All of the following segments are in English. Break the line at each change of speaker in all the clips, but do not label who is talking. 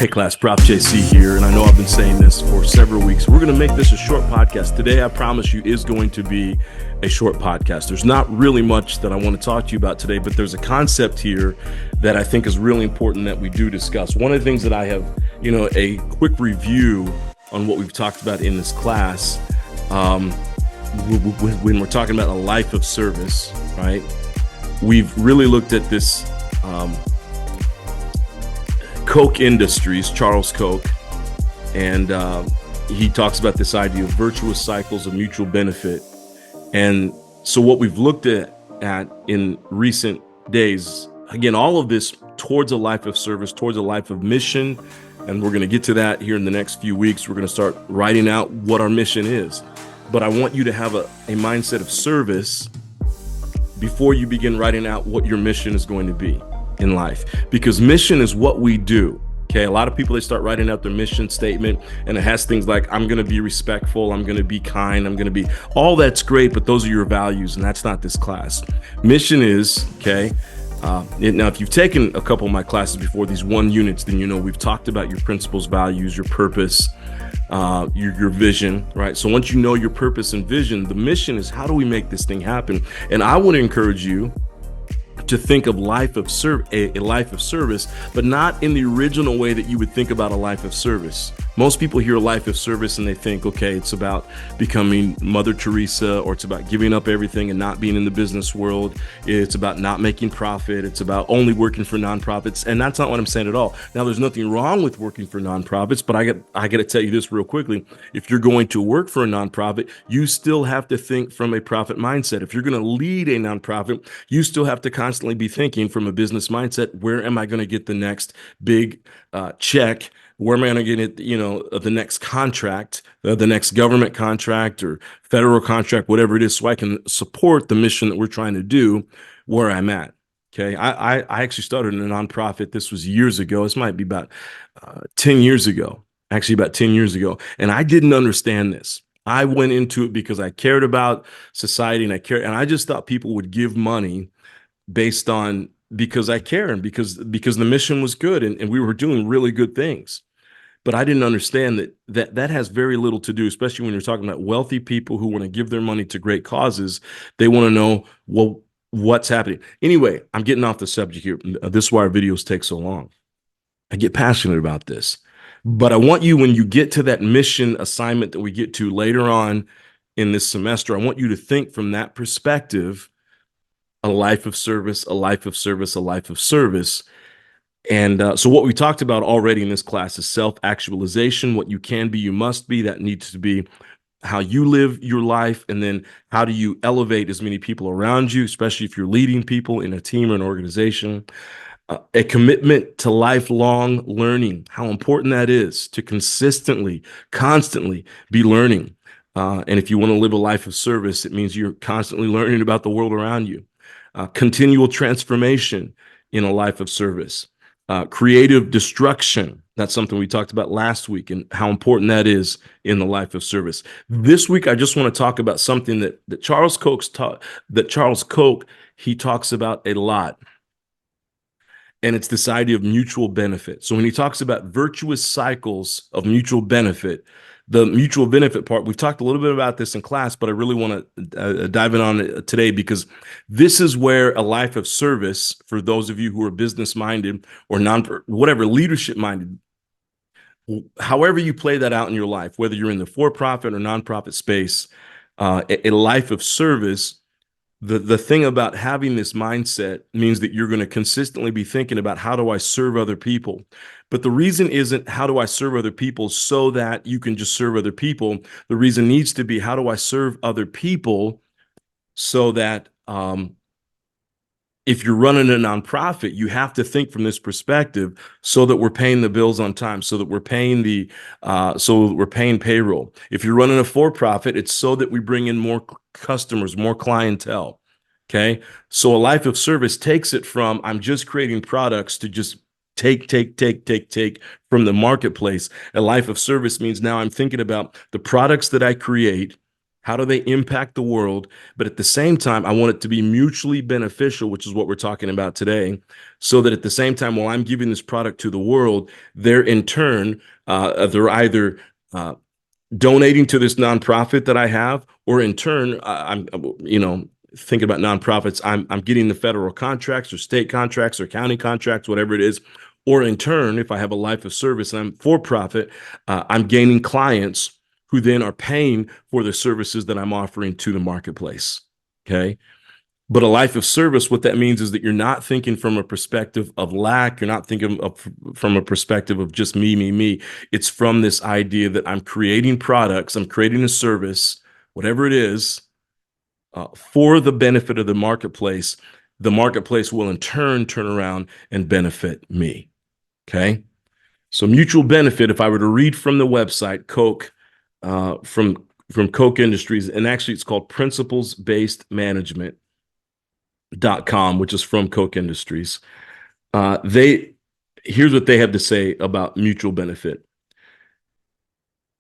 Hey class, Prof JC here, and I know I've been saying this for several weeks. We're going to make this a short podcast. Today, I promise you, is going to be a short podcast. There's not really much that I want to talk to you about today, but there's a concept here that I think is really important that we do discuss. One of the things that I have, a quick review on what we've talked about in this class, when we're talking about a life of service, right? We've really looked at this Koch Industries, Charles Koch, and he talks about this idea of virtuous cycles of mutual benefit. And so what we've looked at in recent days, again, all of this towards a life of service, towards a life of mission, and we're going to get to that here in the next few weeks. We're going to start writing out what our mission is. But I want you to have a mindset of service before you begin writing out what your mission is going to be in life, because mission is what we do. Okay, a lot of people, they start writing out their mission statement and it has things like, I'm going to be respectful, I'm going to be kind, I'm going to be, all that's great, but those are your values, and that's not this class. Mission is, now if you've taken a couple of my classes before, these 1 units, then we've talked about your principles, values, your purpose, your vision, right? So once you know your purpose and vision, the mission is, how do we make this thing happen? And I would encourage you to think of a life of service, but not in the original way that you would think about a life of service. Most people hear a life of service and they think, okay, it's about becoming Mother Teresa, or it's about giving up everything and not being in the business world. It's about not making profit. It's about only working for nonprofits. And that's not what I'm saying at all. Now, there's nothing wrong with working for nonprofits, but I got to tell you this real quickly. If you're going to work for a nonprofit, you still have to think from a profit mindset. If you're going to lead a nonprofit, you still have to constantly be thinking from a business mindset. Where am I going to get the next big check? Where am I going to get it, the next contract, the next government contract or federal contract, whatever it is, so I can support the mission that we're trying to do where I'm at. Okay. I actually started in a nonprofit. This was years ago. This might be about 10 years ago, actually about 10 years ago. And I didn't understand this. I went into it because I cared about society and I just thought people would give money based on, because I care and because the mission was good and we were doing really good things. But I didn't understand that has very little to do, especially when you're talking about wealthy people who want to give their money to great causes. They want to know, well, what's happening. Anyway, I'm getting off the subject here. This is why our videos take so long. I get passionate about this. But I want you, when you get to that mission assignment that we get to later on in this semester, I want you to think from that perspective: a life of service, a life of service, a life of service. And so what we talked about already in this class is self-actualization. What you can be, you must be. That needs to be how you live your life. And then how do you elevate as many people around you, especially if you're leading people in a team or an organization. A commitment to lifelong learning, how important that is to consistently, constantly be learning. And if you want to live a life of service, it means you're constantly learning about the world around you. Continual transformation in a life of service. Creative destruction. That's something we talked about last week and how important that is in the life of service. This week, I just want to talk about something that Charles Koch he talks about a lot. And it's this idea of mutual benefit. So when he talks about virtuous cycles of mutual benefit, the mutual benefit part, we've talked a little bit about this in class, but I really want to dive in on it today, because this is where a life of service, for those of you who are business minded or whatever, leadership minded, however you play that out in your life, whether you're in the for-profit or nonprofit space, a life of service, the thing about having this mindset means that you're going to consistently be thinking about, how do I serve other people? But the reason isn't how do I serve other people so that you can just serve other people. The reason needs to be, how do I serve other people so that if you're running a nonprofit, you have to think from this perspective, so that we're paying the bills on time, so that we're paying payroll. If you're running a for-profit, it's so that we bring in more customers, more clientele. Okay. So a life of service takes it from, I'm just creating products, to just take from the marketplace. A life of service means now I'm thinking about the products that I create. How do they impact the world? But at the same time, I want it to be mutually beneficial, which is what we're talking about today. So that at the same time, while I'm giving this product to the world, they're in turn, they're either donating to this nonprofit that I have, or in turn, I'm, thinking about nonprofits, I'm getting the federal contracts or state contracts or county contracts, whatever it is. Or in turn, if I have a life of service and I'm for profit, I'm gaining clients who then are paying for the services that I'm offering to the marketplace. Okay. But a life of service, what that means is that you're not thinking from a perspective of lack. You're not thinking from a perspective of just me, me, me. It's from this idea that I'm creating products, I'm creating a service, whatever it is, for the benefit of the marketplace. The marketplace will in turn turn around and benefit me. Okay. So mutual benefit, if I were to read from the website, Coke, from Coke Industries, and actually it's called principles-based management.com, which is from Coke Industries. Here's what they have to say about mutual benefit.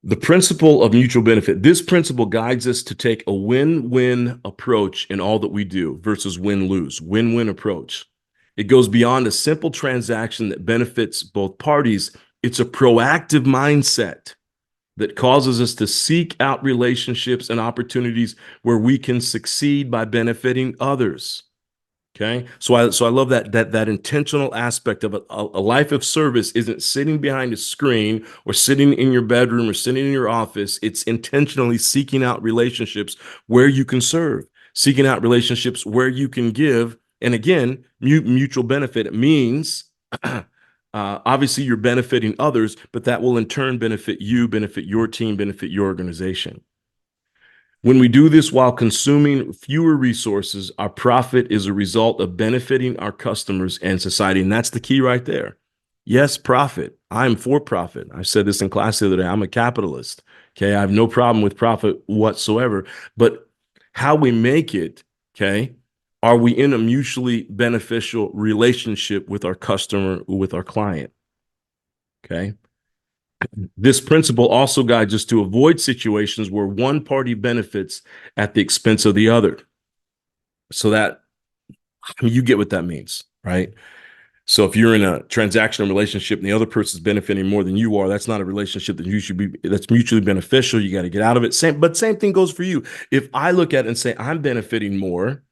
The principle of mutual benefit. This principle guides us to take a win-win approach in all that we do versus win-lose, win-win approach. It goes beyond a simple transaction that benefits both parties. It's a proactive mindset that causes us to seek out relationships and opportunities where we can succeed by benefiting others. Okay, so I love that intentional aspect of it. A life of service isn't sitting behind a screen or sitting in your bedroom or sitting in your office. It's intentionally seeking out relationships where you can serve, seeking out relationships where you can give. And again, mutual benefit. It means obviously you're benefiting others, but that will in turn benefit you, benefit your team, benefit your organization. When we do this while consuming fewer resources, our profit is a result of benefiting our customers and society. And that's the key right there. Yes, profit. I'm for profit. I said this in class the other day. I'm a capitalist. Okay. I have no problem with profit whatsoever. But how we make it, okay, are we in a mutually beneficial relationship with our customer, with our client? Okay. This principle also guides us to avoid situations where one party benefits at the expense of the other. So that you get what that means, right? So if you're in a transactional relationship and the other person's benefiting more than you are, that's not a relationship that you should be, that's mutually beneficial. You got to get out of it. Same thing goes for you. If I look at it and say I'm benefiting more,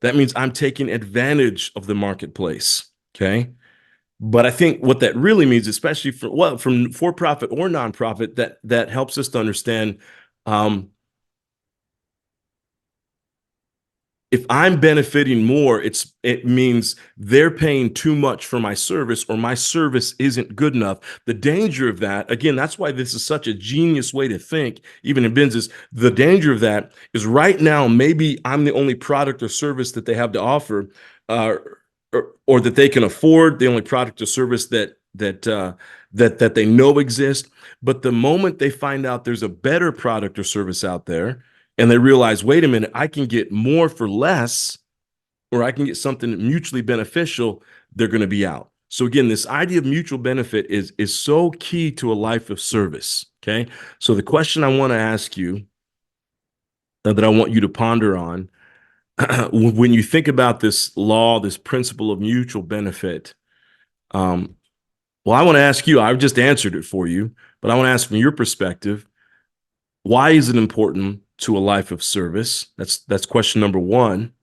that means I'm taking advantage of the marketplace. Okay. But I think what that really means, especially from for-profit or nonprofit, that helps us to understand, if I'm benefiting more, it means they're paying too much for my service, or my service isn't good enough. The danger of that, again, that's why this is such a genius way to think, even in business. The danger of that is right now, maybe I'm the only product or service that they have to offer, or that they can afford, the only product or service that they know exist. But the moment they find out there's a better product or service out there, and they realize, wait a minute, I can get more for less, or I can get something mutually beneficial, they're going to be out. So again, this idea of mutual benefit is so key to a life of service. Okay. So the question I want to ask you, that I want you to ponder on, when you think about this law, this principle of mutual benefit, well, I want to ask you, I've just answered it for you, but I want to ask from your perspective, why is it important to a life of service? That's question number one.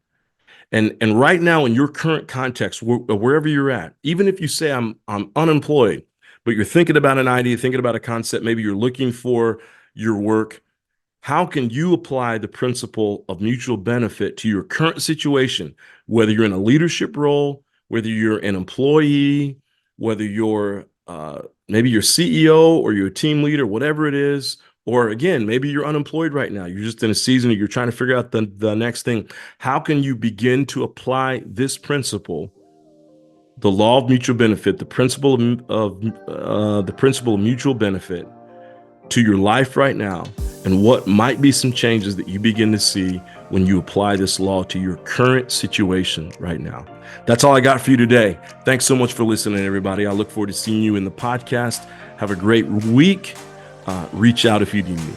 And right now in your current context, wherever you're at, even if you say I'm unemployed, but you're thinking about an idea, thinking about a concept, maybe you're looking for your work, how can you apply the principle of mutual benefit to your current situation, whether you're in a leadership role, whether you're an employee, whether you're maybe you're CEO or you're a team leader, whatever it is, or again, maybe you're unemployed right now. You're just in a season, you're trying to figure out the next thing. How can you begin to apply this principle, the law of mutual benefit, the principle of mutual benefit, to your life right now, and what might be some changes that you begin to see when you apply this law to your current situation right now? That's all I got for you today. Thanks so much for listening, everybody. I look forward to seeing you in the podcast. Have a great week. Reach out if you need me.